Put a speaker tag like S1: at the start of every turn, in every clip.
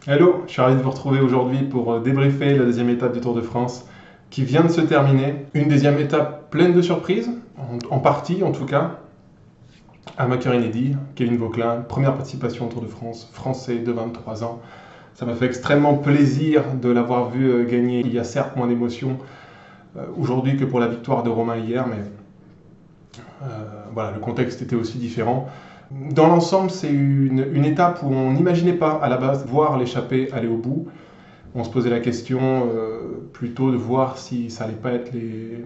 S1: Hello, je suis ravi de vous retrouver aujourd'hui pour débriefer la deuxième étape du Tour de France qui vient de se terminer. Une deuxième étape pleine de surprises, en partie en tout cas. Un vainqueur inédit, Kevin Vauquelin, première participation au Tour de France, français de 23 ans. Ça m'a fait extrêmement plaisir de l'avoir vu gagner. Il y a certes moins d'émotion aujourd'hui que pour la victoire de Romain hier, mais voilà, le contexte était aussi différent. Dans l'ensemble, c'est une étape où on n'imaginait pas à la base voir l'échappée aller au bout. On se posait la question plutôt de voir si ça allait pas être les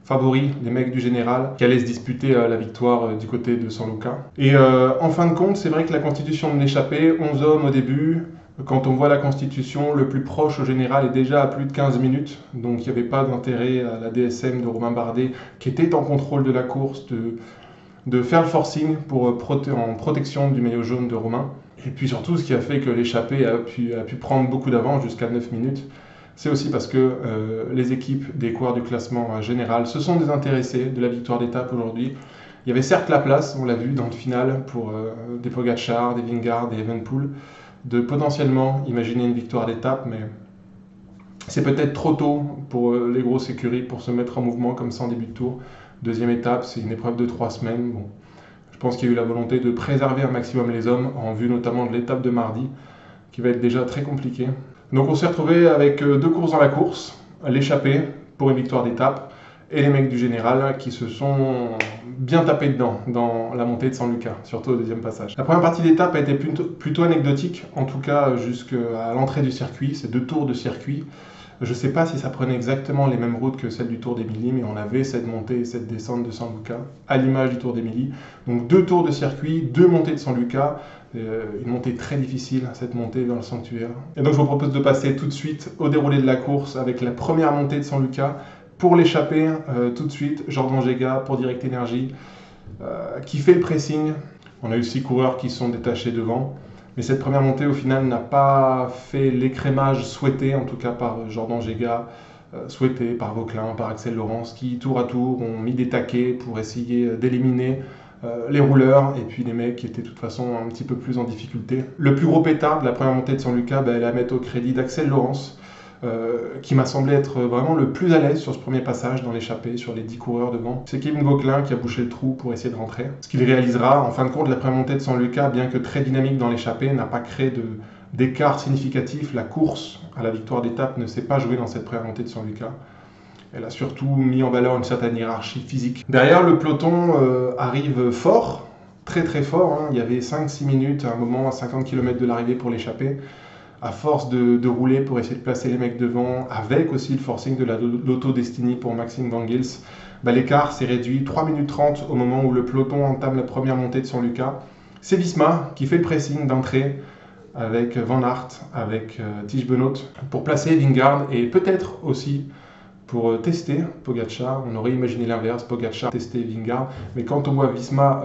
S1: favoris, les mecs du général, qui allaient se disputer la victoire du côté de San Luca. Et en fin de compte, c'est vrai que la constitution de l'échappée, 11 hommes au début, quand on voit la constitution, le plus proche au général est déjà à plus de 15 minutes, donc il n'y avait pas d'intérêt à la DSM de Romain Bardet, qui était en contrôle de la course, de faire le forcing en protection du maillot jaune de Romain. Et puis surtout, ce qui a fait que l'échappée a pu prendre beaucoup d'avance jusqu'à 9 minutes, c'est aussi parce que les équipes des coureurs du classement général se sont désintéressées de la victoire d'étape aujourd'hui. Il y avait certes la place, on l'a vu dans le final, pour des Pogacar, des Vingegaard, des Evenepoel, de potentiellement imaginer une victoire d'étape, mais c'est peut-être trop tôt pour les grosses écuries pour se mettre en mouvement comme ça en début de tour. Deuxième étape, c'est une épreuve de 3 semaines. Bon, je pense qu'il y a eu la volonté de préserver un maximum les hommes, en vue notamment de l'étape de mardi, qui va être déjà très compliquée. Donc on s'est retrouvé avec deux courses dans la course, l'échappée pour une victoire d'étape, et les mecs du général qui se sont bien tapés dedans dans la montée de San Luca, surtout au deuxième passage. La première partie d'étape a été plutôt anecdotique, en tout cas jusqu'à l'entrée du circuit, c'est 2 tours de circuit. Je ne sais pas si ça prenait exactement les mêmes routes que celle du Tour d'Émilie, mais on avait cette montée et cette descente de San Luca, à l'image du Tour d'Émilie. Donc 2 tours de circuit, 2 montées de San Luca, une montée très difficile, cette montée dans le sanctuaire. Et donc je vous propose de passer tout de suite au déroulé de la course avec la première montée de San Luca. Pour l'échapper, tout de suite, Jordan Gega pour Direct Energy, qui fait le pressing. On a eu 6 coureurs qui sont détachés devant. Mais cette première montée, au final, n'a pas fait l'écrémage souhaité, en tout cas par Jordan Gega, souhaité par Vauquelin, par Axel Laurence, qui tour à tour ont mis des taquets pour essayer d'éliminer les rouleurs et puis les mecs qui étaient de toute façon un petit peu plus en difficulté. Le plus gros pétard de la première montée de San Luca, elle est à mettre au crédit d'Axel Laurence, qui m'a semblé être vraiment le plus à l'aise sur ce premier passage dans l'échappée, sur les 10 coureurs devant. C'est Kevin Vauquelin qui a bouché le trou pour essayer de rentrer. Ce qu'il réalisera, en fin de compte, la première montée de San Luca, bien que très dynamique dans l'échappée, n'a pas créé d'écart significatif. La course à la victoire d'étape ne s'est pas jouée dans cette première montée de San Luca. Elle a surtout mis en valeur une certaine hiérarchie physique. Derrière, le peloton arrive fort, très très fort. Il y avait 5-6 minutes à un moment à 50 km de l'arrivée pour l'échappée. À force de rouler pour essayer de placer les mecs devant, avec aussi le forcing de l'Auto Destiny pour Maxime Van Gils, l'écart s'est réduit 3 minutes 30 au moment où le peloton entame la première montée de San Luca. C'est Visma qui fait le pressing d'entrée avec Van Aert, avec Tige Benoot, pour placer Vingegaard et peut-être aussi pour tester Pogacar. On aurait imaginé l'inverse, Pogacar tester Vingegaard, mais quand on voit Visma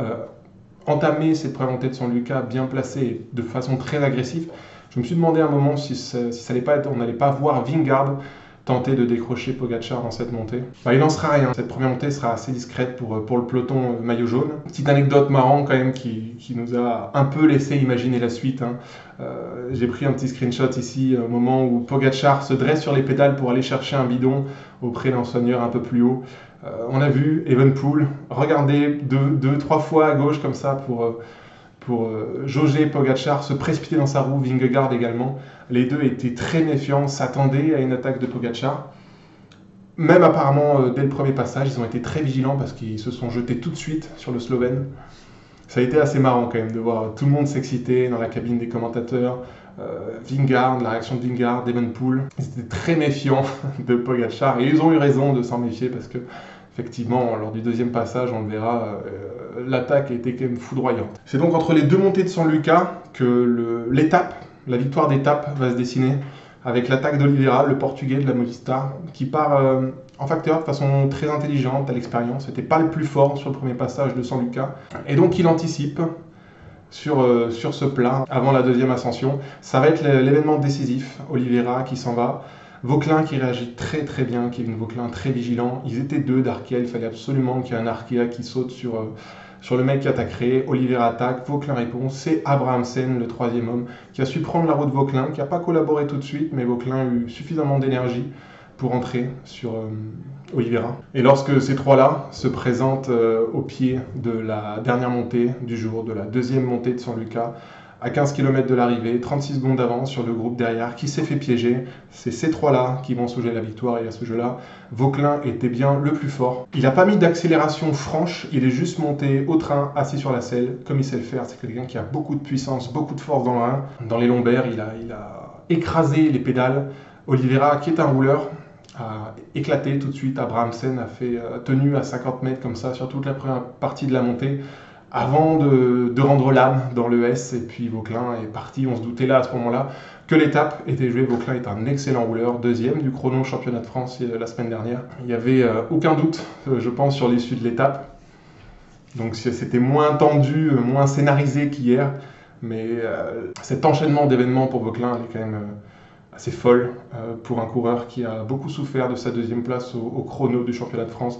S1: entamer cette première montée de San Luca bien placée de façon très agressive, je me suis demandé à un moment si ça allait pas être, on n'allait pas voir Vingegaard tenter de décrocher Pogacar dans cette montée. Il n'en sera rien. Cette première montée sera assez discrète pour le peloton maillot jaune. Petite anecdote marrante quand même qui nous a un peu laissé imaginer la suite. J'ai pris un petit screenshot ici au moment où Pogacar se dresse sur les pédales pour aller chercher un bidon auprès d'un soigneur un peu plus haut. On a vu Evenepoel regarder 2-3 fois à gauche comme ça pour jauger Pogacar, se précipiter dans sa roue, Vingegaard également. Les deux étaient très méfiants, s'attendaient à une attaque de Pogacar. Même apparemment, dès le premier passage, ils ont été très vigilants parce qu'ils se sont jetés tout de suite sur le Slovène. Ça a été assez marrant quand même de voir tout le monde s'exciter dans la cabine des commentateurs. Vingegaard, la réaction de Vingegaard, d'Evenepoel. Ils étaient très méfiants de Pogacar et ils ont eu raison de s'en méfier parce que effectivement, lors du deuxième passage, on le verra, l'attaque était quand même foudroyante. C'est donc entre les deux montées de San Luca que la victoire d'étape va se dessiner, avec l'attaque d'Oliveira, le portugais de la Movistar, qui part en facteur de façon très intelligente à l'expérience. C'était pas le plus fort sur le premier passage de San Luca. Et donc il anticipe sur ce plat avant la deuxième ascension. Ça va être l'événement décisif, Oliveira qui s'en va. Vauquelin qui réagit très très bien, Kevin Vauquelin très vigilant. Ils étaient deux d'Arkea, il fallait absolument qu'il y ait un Arkea qui saute sur le mec qui attaquerait. Oliveira attaque, Vauquelin répond. C'est Abrahamsen, le troisième homme, qui a su prendre la route Vauquelin, qui n'a pas collaboré tout de suite, mais Vauquelin a eu suffisamment d'énergie pour entrer sur Oliveira. Et lorsque ces trois-là se présentent au pied de la dernière montée du jour, de la deuxième montée de San Luca, à 15 km de l'arrivée, 36 secondes d'avance sur le groupe derrière qui s'est fait piéger. C'est ces trois-là qui vont soulever la victoire et à ce jeu-là, Vauquelin était bien le plus fort. Il n'a pas mis d'accélération franche, il est juste monté au train, assis sur la selle, comme il sait le faire. C'est quelqu'un qui a beaucoup de puissance, beaucoup de force dans le rein. Dans les lombaires, il a écrasé les pédales. Oliveira, qui est un rouleur, a éclaté tout de suite. Abrahamsen a tenu à 50 mètres comme ça sur toute la première partie de la montée, avant de rendre l'âme dans le S, et puis Vauquelin est parti. On se doutait là à ce moment-là que l'étape était jouée. Vauquelin est un excellent rouleur, deuxième du chrono championnat de France la semaine dernière. Il n'y avait aucun doute, je pense, sur l'issue de l'étape. Donc c'était moins tendu, moins scénarisé qu'hier, mais cet enchaînement d'événements pour Vauquelin est quand même assez folle pour un coureur qui a beaucoup souffert de sa deuxième place au chrono du championnat de France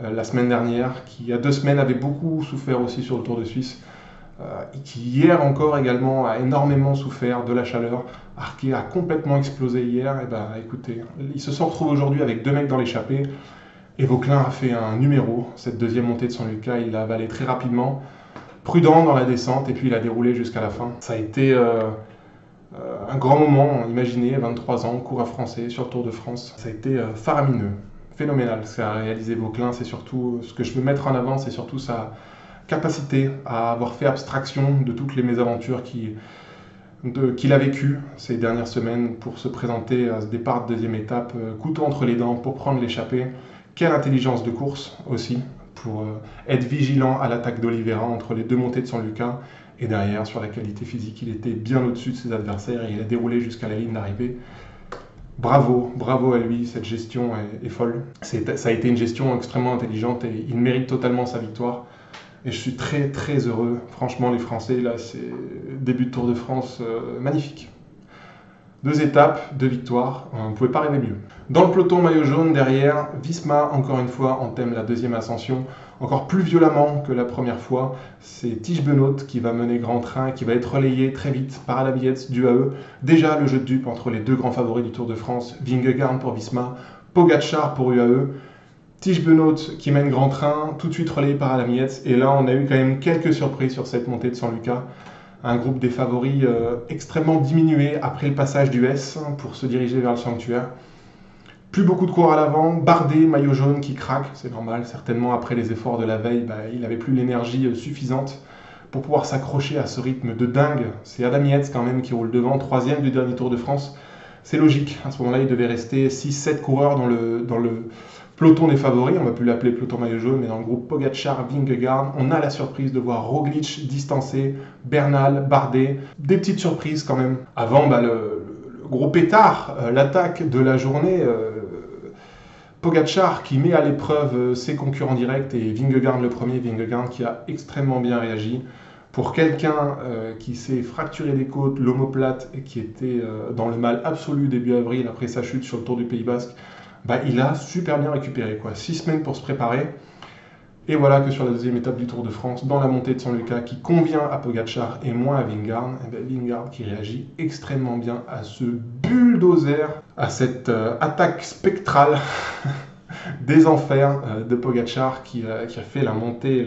S1: la semaine dernière, qui il y a 2 semaines avait beaucoup souffert aussi sur le Tour de Suisse, et qui hier encore également a énormément souffert de la chaleur. Arquet a complètement explosé hier, et ben écoutez, il se retrouve aujourd'hui avec 2 mecs dans l'échappée, et Vauquelin a fait un numéro. Cette deuxième montée de San Luca, il l'a avalé très rapidement, prudent dans la descente, et puis il a déroulé jusqu'à la fin. Ça a été un grand moment. Imaginez, 23 ans, coureur français sur le Tour de France. Ça a été faramineux. Phénoménal ce qu'a réalisé Vauquelin. C'est surtout ce que je veux mettre en avant, c'est surtout sa capacité à avoir fait abstraction de toutes les mésaventures qu'il a vécues ces dernières semaines pour se présenter à ce départ de deuxième étape, couteau entre les dents pour prendre l'échappée. Quelle intelligence de course aussi, pour être vigilant à l'attaque d'Oliveira entre les 2 montées de San Luca, et derrière, sur la qualité physique, il était bien au-dessus de ses adversaires et il a déroulé jusqu'à la ligne d'arrivée. Bravo, bravo à lui, cette gestion est folle. Ça a été une gestion extrêmement intelligente et il mérite totalement sa victoire. Et je suis très très heureux. Franchement, les Français, là, c'est début de Tour de France magnifique. 2 étapes, 2 victoires, on ne pouvait pas rêver mieux. Dans le peloton maillot jaune, derrière, Visma, encore une fois, entame la deuxième ascension, encore plus violemment que la première fois. C'est Tige Benoot qui va mener grand train, qui va être relayé très vite par Adam Yates du AE. Déjà le jeu de dupe entre les 2 grands favoris du Tour de France, Vingegaard pour Visma, Pogačar pour UAE. Tige Benoot qui mène grand train, tout de suite relayé par Adam Yates. Et là, on a eu quand même quelques surprises sur cette montée de San Luca. Un groupe des favoris extrêmement diminué après le passage du S pour se diriger vers le sanctuaire. Plus beaucoup de coureurs à l'avant, Bardet, maillot jaune qui craque, c'est normal, certainement après les efforts de la veille, il n'avait plus l'énergie suffisante pour pouvoir s'accrocher à ce rythme de dingue. C'est Adam Yates quand même qui roule devant, 3e du dernier Tour de France. C'est logique, à ce moment-là il devait rester 6-7 coureurs dans le peloton des favoris, on va plus l'appeler peloton maillot jaune, mais dans le groupe Pogačar, Vingegaard, on a la surprise de voir Roglic distancé, Bernal, Bardet, des petites surprises quand même. Avant, le gros pétard, l'attaque de la journée, Pogačar qui met à l'épreuve ses concurrents directs et Vingegaard le premier, Vingegaard qui a extrêmement bien réagi. Pour quelqu'un qui s'est fracturé les côtes, l'omoplate et qui était dans le mal absolu début avril après sa chute sur le Tour du Pays Basque, il a super bien récupéré. 6 semaines pour se préparer. Et voilà que sur la deuxième étape du Tour de France, dans la montée de San Luca, qui convient à Pogačar et moins à Vingegaard, Vingegaard qui réagit extrêmement bien à ce bulldozer, à cette attaque spectrale des enfers de Pogačar qui a fait la montée,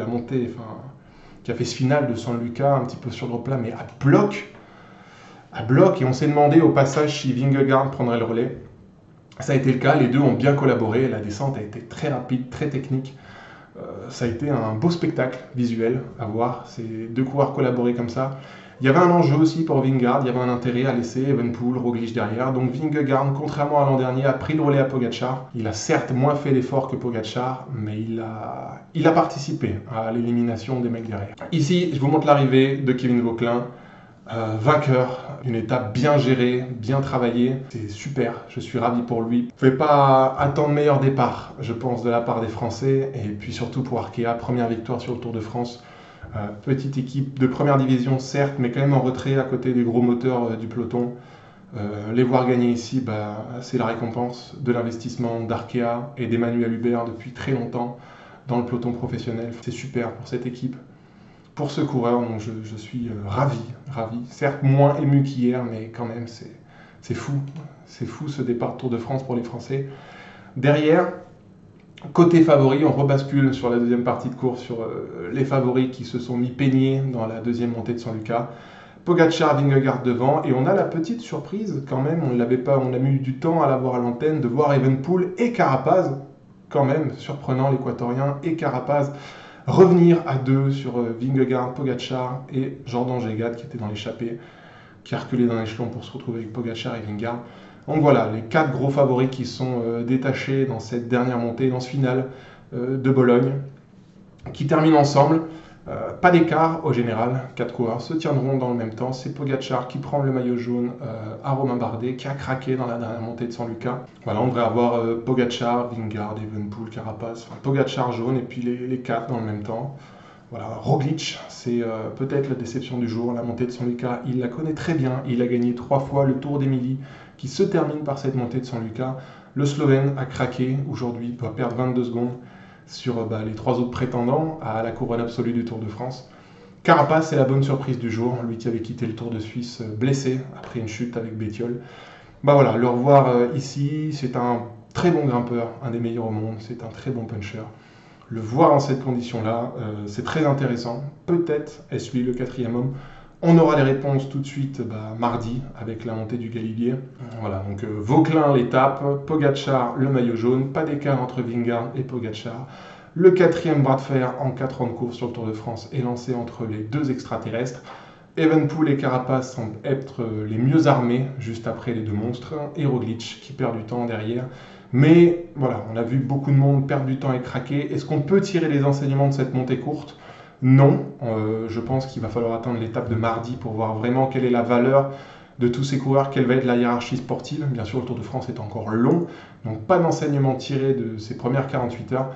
S1: qui a fait ce final de San Luca un petit peu sur le plat, mais à bloc. Et on s'est demandé au passage si Vingegaard prendrait le relais. Ça a été le cas, les deux ont bien collaboré, la descente a été très rapide, très technique. Ça a été un beau spectacle visuel à voir, ces 2 coureurs collaborer comme ça. Il y avait un enjeu aussi pour Vingegaard, il y avait un intérêt à laisser Evenepoel, Roglic derrière. Donc Vingegaard, contrairement à l'an dernier, a pris le relais à Pogačar. Il a certes moins fait d'efforts que Pogačar, mais il a participé à l'élimination des mecs derrière. Ici, je vous montre l'arrivée de Kevin Vauquelin. Vainqueur, une étape bien gérée, bien travaillée, c'est super, je suis ravi pour lui. Vous ne pouvez pas attendre meilleur départ, je pense, de la part des Français, et puis surtout pour Arkea, première victoire sur le Tour de France. Petite équipe de première division, certes, mais quand même en retrait à côté des gros moteurs du peloton. Les voir gagner ici, c'est la récompense de l'investissement d'Arkea et d'Emmanuel Hubert depuis très longtemps dans le peloton professionnel. C'est super pour cette équipe. pour ce coureur, donc je suis ravi. Certes, moins ému qu'hier, mais quand même, c'est fou. C'est fou ce départ de Tour de France pour les Français. Derrière, côté favoris, on rebascule sur la deuxième partie de course sur les favoris qui se sont mis peignés dans la deuxième montée de San Luca. Pogacar, Vingegaard devant, et on a la petite surprise quand même, on a mis du temps à l'avoir à l'antenne, de voir Evenepoel et Carapaz, quand même surprenant l'équatorien, et Carapaz revenir à deux sur Vingegaard, Pogacar et Jordan Gégat qui était dans l'échappée, qui a reculé d'un échelon pour se retrouver avec Pogacar et Vingegaard. Donc voilà, les 4 gros favoris qui sont détachés dans cette dernière montée, dans ce final de Bologne, qui terminent ensemble. Pas d'écart au général, 4 coureurs se tiendront dans le même temps. C'est Pogacar qui prend le maillot jaune à Romain Bardet, qui a craqué dans la dernière montée de San Luca. Voilà, on devrait avoir Pogacar, Vingegaard, Evenepoel, Carapaz, Pogacar jaune et puis les 4 dans le même temps. Voilà, Roglic, c'est peut-être la déception du jour. La montée de San Luca, il la connaît très bien. Il a gagné 3 fois le Tour d'Émilie, qui se termine par cette montée de San Luca. Le Slovène a craqué aujourd'hui, doit perdre 22 secondes sur les 3 autres prétendants à la couronne absolue du Tour de France. Carapaz, c'est la bonne surprise du jour, lui qui avait quitté le Tour de Suisse blessé après une chute avec Bettiol. Voilà, le revoir ici, c'est un très bon grimpeur, un des meilleurs au monde, c'est un très bon puncher. Le voir dans cette condition-là, c'est très intéressant. Peut-être est-ce lui le 4e homme. On aura les réponses tout de suite mardi avec la montée du Galibier. Voilà, donc Vauclin l'étape, Pogacar le maillot jaune, pas d'écart entre Vingegaard et Pogacar. Le 4e bras de fer en 4 ans de course sur le Tour de France est lancé entre les 2 extraterrestres. Evenepoel et Carapaz semblent être les mieux armés juste après les 2 monstres. Et Roglic qui perd du temps derrière. Mais voilà, on a vu beaucoup de monde perdre du temps et craquer. Est-ce qu'on peut tirer les enseignements de cette montée courte ? Non, je pense qu'il va falloir attendre l'étape de mardi pour voir vraiment quelle est la valeur de tous ces coureurs, quelle va être la hiérarchie sportive. Bien sûr, le Tour de France est encore long, donc pas d'enseignement tiré de ces premières 48 heures.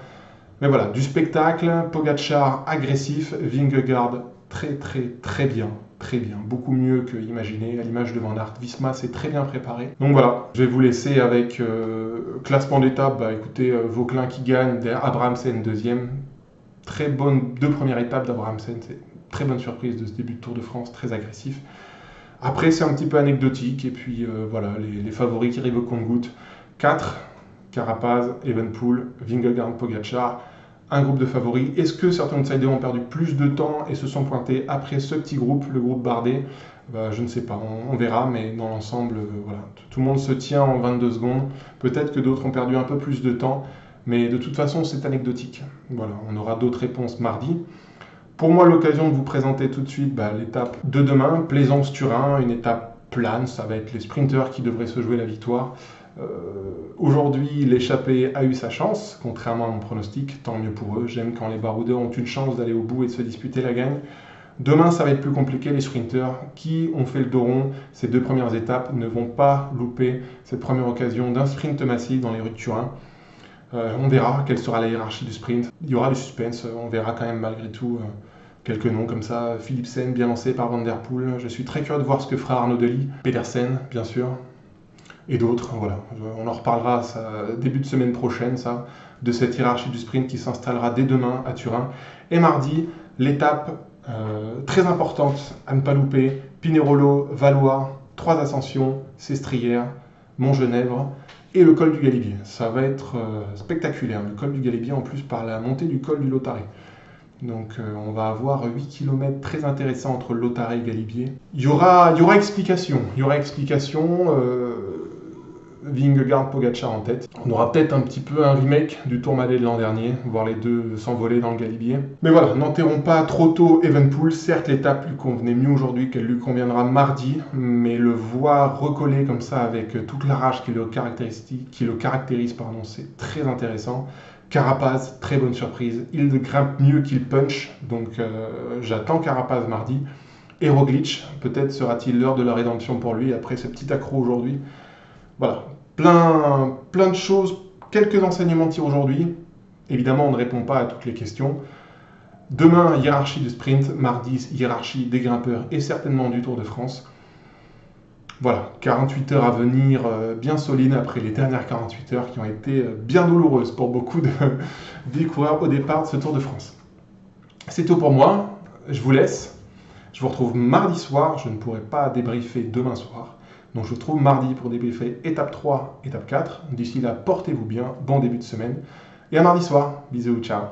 S1: Mais voilà, du spectacle, Pogacar agressif, Vingegaard très bien, beaucoup mieux que imaginé, à l'image de Van Aert. Visma s'est très bien préparé. Donc voilà, je vais vous laisser avec classement d'étape. Écoutez, Vauclin qui gagne, Abrahamsen 2e. Très bonne 2 premières étapes d'Abrahamsen, c'est une très bonne surprise de ce début de Tour de France, très agressif. Après, c'est un petit peu anecdotique, et puis voilà, les favoris qui arrivent au compte-gouttes. 4, Carapaz, Evenepoel, Vingegaard, Pogacar, un groupe de favoris. Est-ce que certains outsiders ont perdu plus de temps et se sont pointés après ce petit groupe, le groupe Bardet? Je ne sais pas, on verra, mais dans l'ensemble, voilà, tout le monde se tient en 22 secondes. Peut-être que d'autres ont perdu un peu plus de temps. Mais de toute façon, c'est anecdotique. Voilà, on aura d'autres réponses mardi. Pour moi, l'occasion de vous présenter tout de suite l'étape de demain, Plaisance-Turin, une étape plane. Ça va être les sprinteurs qui devraient se jouer la victoire. Aujourd'hui, l'échappée a eu sa chance, contrairement à mon pronostic. Tant mieux pour eux. J'aime quand les baroudeurs ont une chance d'aller au bout et de se disputer la gagne. Demain, ça va être plus compliqué. Les sprinteurs qui ont fait le dos rond ces 2 premières étapes ne vont pas louper cette première occasion d'un sprint massif dans les rues de Turin. On verra quelle sera la hiérarchie du sprint. Il y aura du suspense, on verra quand même malgré tout quelques noms comme ça. Philipsen, bien lancé par Van Der Poel. Je suis très curieux de voir ce que fera Arnaud Delis. Pedersen, bien sûr. Et d'autres, voilà. On en reparlera début de semaine prochaine, de cette hiérarchie du sprint qui s'installera dès demain à Turin. Et mardi, l'étape très importante à ne pas louper. Pinerolo, Valois, 3 ascensions, Sestrières, Montgenèvre. Et le col du Galibier. Ça va être spectaculaire. Le col du Galibier, en plus, par la montée du col du Lautaret. Donc, on va avoir 8 km très intéressants entre Lautaret et Galibier. Il y aura explication. Vingegaard, Pogacar en tête. On aura peut-être un petit peu un remake du Tourmalet de l'an dernier, voir les deux s'envoler dans le Galibier. Mais voilà, n'enterrons pas trop tôt Evenepoel. Certes, l'étape lui convenait mieux aujourd'hui qu'elle lui conviendra mardi, mais le voir recoller comme ça avec toute la rage qui le caractérise, c'est très intéressant. Carapaz, très bonne surprise. Il grimpe mieux qu'il punch, donc j'attends Carapaz mardi. Et Roglic, peut-être sera-t-il l'heure de la rédemption pour lui après ce petit accroc aujourd'hui. Voilà, plein de choses, quelques enseignements tirés aujourd'hui. Évidemment, on ne répond pas à toutes les questions. Demain, hiérarchie du sprint. Mardi, hiérarchie des grimpeurs et certainement du Tour de France. Voilà, 48 heures à venir bien solides après les dernières 48 heures qui ont été bien douloureuses pour beaucoup de coureurs au départ de ce Tour de France. C'est tout pour moi. Je vous laisse. Je vous retrouve mardi soir. Je ne pourrai pas débriefer demain soir. Donc je vous retrouve mardi pour débriefer étape 3, étape 4. D'ici là, portez-vous bien. Bon début de semaine. Et à mardi soir. Bisous, ciao.